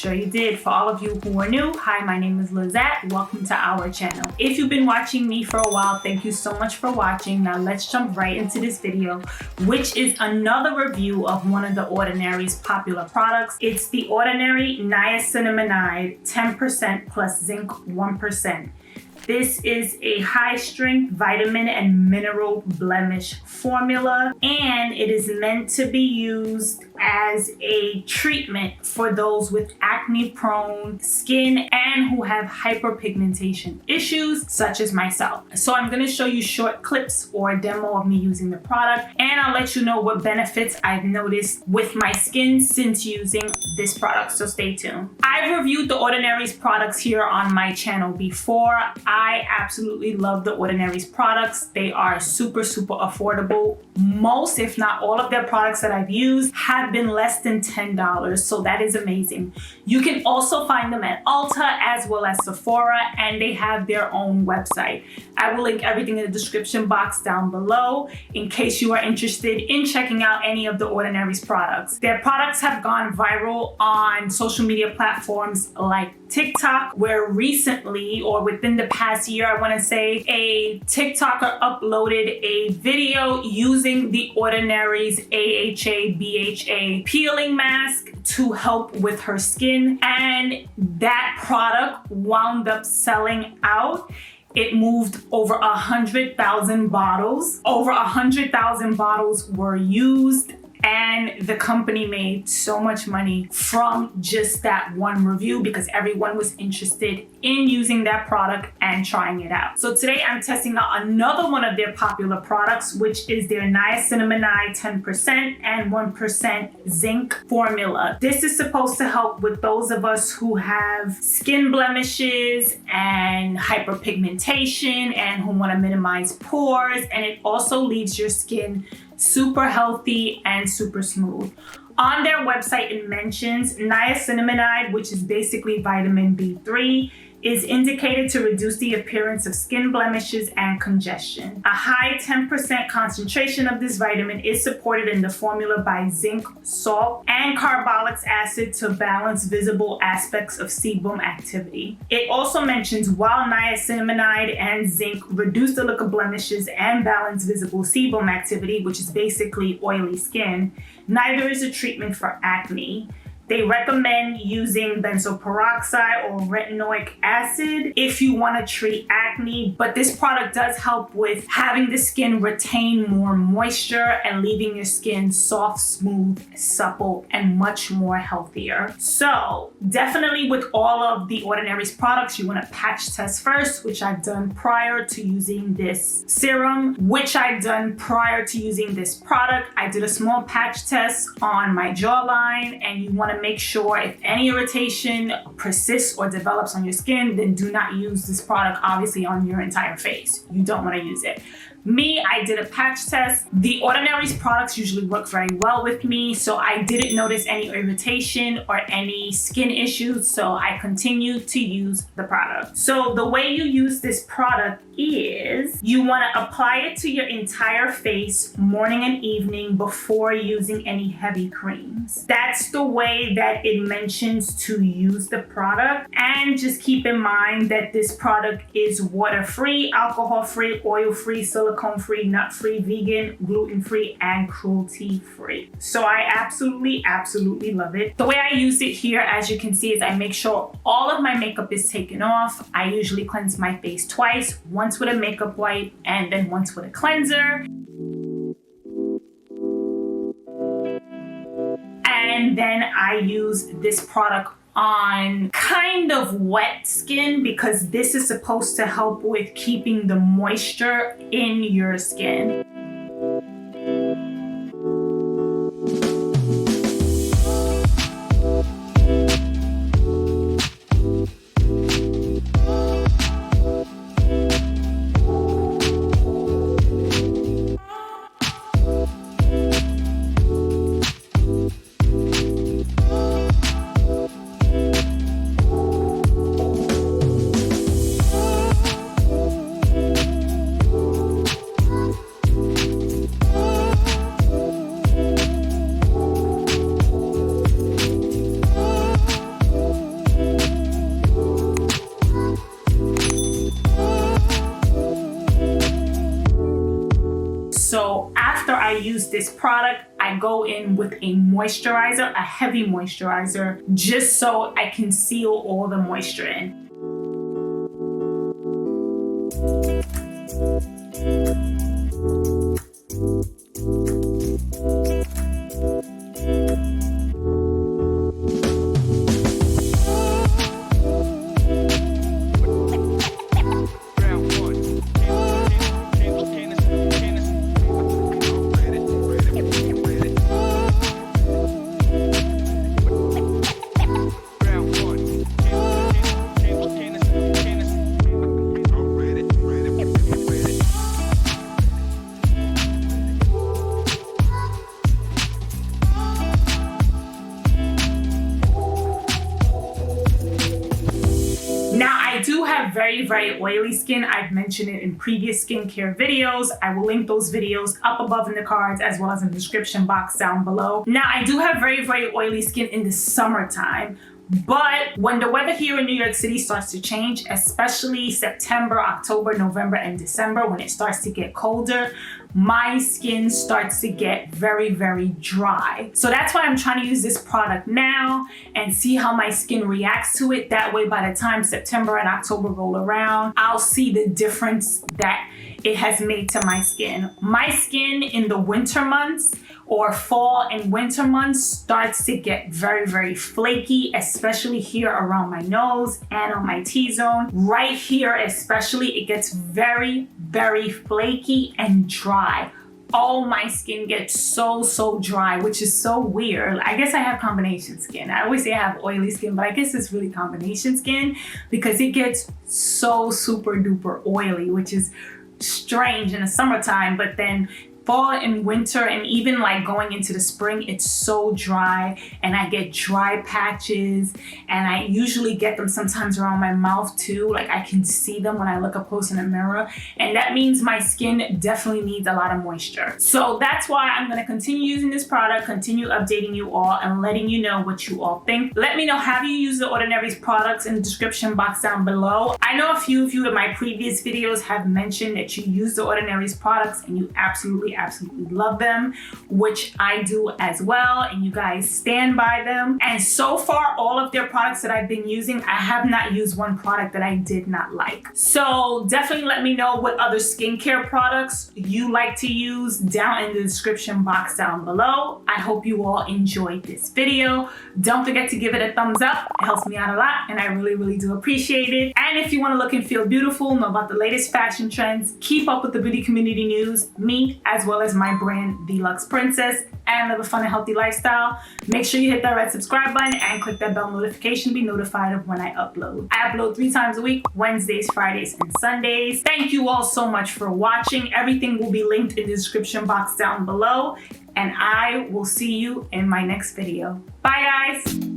Sure you did. For all of you who are new, hi, my name is Lizette. Welcome to our channel. If you've been watching me for a while, thank you so much for watching. Now let's jump right into this video, which is another review of one of the Ordinary's popular products. It's the Ordinary Niacinamide 10% plus zinc 1%. This is a high-strength vitamin and mineral blemish formula, and it is meant to be used as a treatment for those with acne-prone skin and who have hyperpigmentation issues, such as myself. So I'm going to show you short clips or a demo of me using the product, and I'll let you know what benefits I've noticed with my skin since using this product, so stay tuned. I've reviewed the Ordinary's products here on my channel before. I absolutely love the Ordinary's products. They are super affordable. Most, if not all of their products that I've used have been less than $10, so that is amazing. You can also find them at Ulta as well as Sephora, and they have their own website. I will link everything in the description box down below in case you are interested in checking out any of the Ordinary's products. Their products have gone viral on social media platforms like TikTok, where recently, or within the past year, I want to say, a TikToker uploaded a video using the Ordinary's AHA BHA peeling mask to help with her skin, and that product wound up selling out. It moved over 100,000 bottles. Over 100,000 bottles were used, and the company made so much money from just that one review because everyone was interested in using that product and trying it out. So today I'm testing out another one of their popular products, which is their niacinamide 10% and 1% zinc formula. This is supposed to help with those of us who have skin blemishes and hyperpigmentation and who want to minimize pores, and it also leaves your skin super healthy and super smooth. On their website, it mentions niacinamide, which is basically vitamin B3, is indicated to reduce the appearance of skin blemishes and congestion. A high 10% concentration of this vitamin is supported in the formula by zinc, salt, and carbolic acid to balance visible aspects of sebum activity. It also mentions while niacinamide and zinc reduce the look of blemishes and balance visible sebum activity, which is basically oily skin, neither is a treatment for acne. They recommend using benzoyl peroxide or retinoic acid if you want to treat acne, but this product does help with having the skin retain more moisture and leaving your skin soft, smooth, supple, and much more healthier. So definitely with all of the Ordinary's products, you want to patch test first, which I've done prior to using this serum, which I've done prior to using this product. I did a small patch test on my jawline, and you want to make sure if any irritation persists or develops on your skin, then do not use this product obviously on your entire face. You don't want to use it. Me, I did a patch test. The Ordinary's products usually work very well with me, so I didn't notice any irritation or any skin issues, so I continued to use the product. So the way you use this product is you want to apply it to your entire face morning and evening before using any heavy creams. That's the way that it mentions to use the product, and just keep in mind that this product is water-free, alcohol-free, oil-free, silicone-free, nut-free, vegan, gluten-free, and cruelty-free. So I absolutely love it. The way I use it here, as you can see, is I make sure all of my makeup is taken off. I usually cleanse my face twice, once with a makeup wipe and then once with a cleanser. And then I use this product on kind of wet skin because this is supposed to help with keeping the moisture in your skin. I use this product, I go in with a moisturizer, a heavy moisturizer, just so I can seal all the moisture in. Now, I do have very oily skin. I've mentioned it in previous skincare videos. I will link those videos up above in the cards as well as in the description box down below. Now, I do have very oily skin in the summertime, but when the weather here in New York City starts to change, especially September, October, November, and December, when it starts to get colder, my skin starts to get very dry. So that's why I'm trying to use this product now and see how my skin reacts to it. That way, by the time September and October roll around, I'll see the difference that it has made to my skin. My skin in the winter months or fall and winter months starts to get very flaky, especially here around my nose and on my T-zone. Right here especially, it gets very flaky and dry. Oh, my skin gets so dry, which is so weird. I guess I have combination skin. I always say I have oily skin, but I guess it's really combination skin because it gets so super duper oily, which is strange in the summertime, but then fall and winter and even like going into the spring, it's so dry and I get dry patches, and I usually get them sometimes around my mouth too. Like I can see them when I look up close in the mirror, and that means my skin definitely needs a lot of moisture. So that's why I'm going to continue using this product, continue updating you all and letting you know what you all think. Let me know, have you used the Ordinary's products in the description box down below. I know a few of you in my previous videos have mentioned that you use the Ordinary's products and you absolutely love them, which I do as well, and you guys stand by them. And so far, all of their products that I've been using, I have not used one product that I did not like. So definitely let me know what other skincare products you like to use down in the description box down below. I hope you all enjoyed this video. Don't forget to give it a thumbs up. It helps me out a lot and I really do appreciate it. And if you want to look and feel beautiful, know about the latest fashion trends, keep up with the beauty community news, me as well as my brand, The Luxe Princess, and live a fun and healthy lifestyle, make sure you hit that red subscribe button and click that bell notification to be notified of when I upload. I upload 3 times a week, Wednesdays, Fridays, and Sundays. Thank you all so much for watching. Everything will be linked in the description box down below, and I will see you in my next video. Bye, guys.